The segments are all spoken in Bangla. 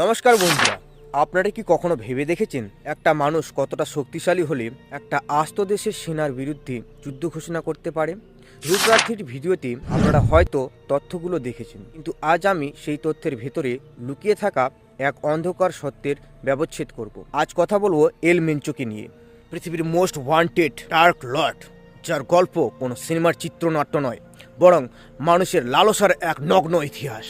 নমস্কার বন্ধুরা, আপনারা কি কখনো ভেবে দেখেছেন একটা মানুষ কতটা শক্তিশালী হলে একটা আস্ত দেশের সেনার বিরুদ্ধে যুদ্ধ ঘোষণা করতে পারে? রূপরাত্রির ভিডিওতে আপনারা হয়তো তথ্যগুলো দেখেছেন, কিন্তু আজ আমি সেই তথ্যের ভেতরে লুকিয়ে থাকা এক অন্ধকার সত্যের ব্যবচ্ছেদ করব। আজ কথা বলবো এল মেনচোকে নিয়ে, পৃথিবীর মোস্ট ওয়ান্টেড ডার্ক লর্ড, যার গল্প কোনো সিনেমার চিত্রনাট্য নয়, বরং মানুষের লালসার এক নগ্ন ইতিহাস।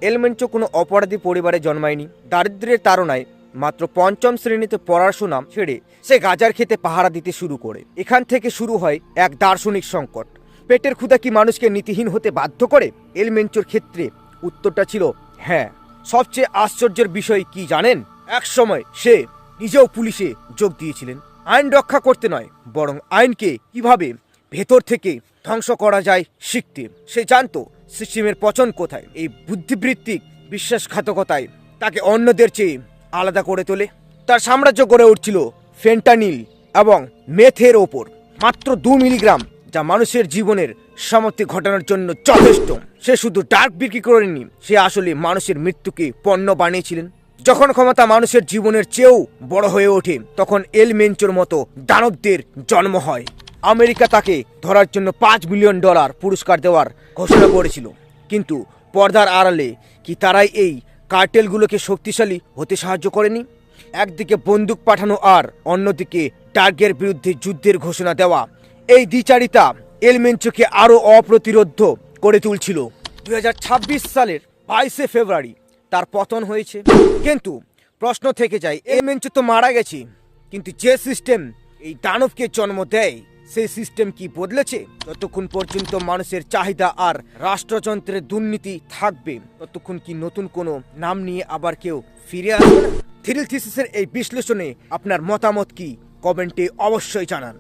এল মেনচো কোনো অপরাধী পরিবারে জন্মায়নি। দারিদ্র্যের তাড়নায় মাত্র পঞ্চম শ্রেণীতে পড়াশোনা ছেড়ে সে গাজার খেতে পাহারা দিতে শুরু করে। এখান থেকে শুরু হয় এক দার্শনিক সংকট। পেটের ক্ষুধা কি মানুষকে নীতিহীন হতে বাধ্য করে? এল মেনচোর ক্ষেত্রে উত্তরটা ছিল হ্যাঁ। সবচেয়ে আশ্চর্যের বিষয় কি জানেন? এক সময় সে নিজেও পুলিশে যোগ দিয়েছিলেন, আইন রক্ষা করতে নয়, বরং আইনকে কিভাবে ভেতর থেকে ধ্বংস করা যায় শিখতে। সে জানতো সিস্টেমের পচন কোথায়। এই বুদ্ধিবৃত্তিক বিশ্বাসঘাতকতায় তাকে অন্যদের চেয়ে আলাদা করে তোলে। তার সাম্রাজ্য গড়ে উঠছিল ফেন্টানিল এবং মেথের ওপর। মাত্র 2 মিলিগ্রাম, যা মানুষের জীবনের সমাপ্তি ঘটানোর জন্য যথেষ্ট। সে শুধু ডার্ক বিক্রি করেনি, সে আসলে মানুষের মৃত্যুকে পণ্য বানিয়েছিলেন। যখন ক্ষমতা মানুষের জীবনের চেয়েও বড় হয়ে ওঠে, তখন এল মেনচোর মতো দানবদের জন্ম হয়। আমেরিকা তাকে ধরার জন্য $5 মিলিয়ন পুরস্কার দেওয়ার ঘোষণা করেছিল, কিন্তু পর্দার আড়ালে কি তারাই এই কার্টেলগুলোকে শক্তিশালী হতে সাহায্য করেনি? একদিকে বন্দুক পাঠানো আর অন্যদিকে টার্গের বিরুদ্ধে যুদ্ধের ঘোষণা দেওয়া, এই দ্বিচারিতা এল মেনচোকে আরও অপ্রতিরোধ্য করে তুলছিল। 2026 সালের 22শে ফেব্রুয়ারি তার পতন হয়েছে। কিন্তু প্রশ্ন থেকে যায়, এল মেনচো তো মারা গেছে, কিন্তু যে সিস্টেম এই দানবকে জন্ম দেয়, সেই সিস্টেম কি বদলেছে? ততক্ষণ পর্যন্ত মানুষের চাহিদা আর রাষ্ট্রযন্ত্রের দুর্নীতি থাকবে, ততক্ষণ কি নতুন কোনো নাম নিয়ে আবার কেউ ফিরে আসবে না? থ্রিল থিসিসের এই বিশ্লেষণে আপনার মতামত কি? কমেন্টে অবশ্যই জানান।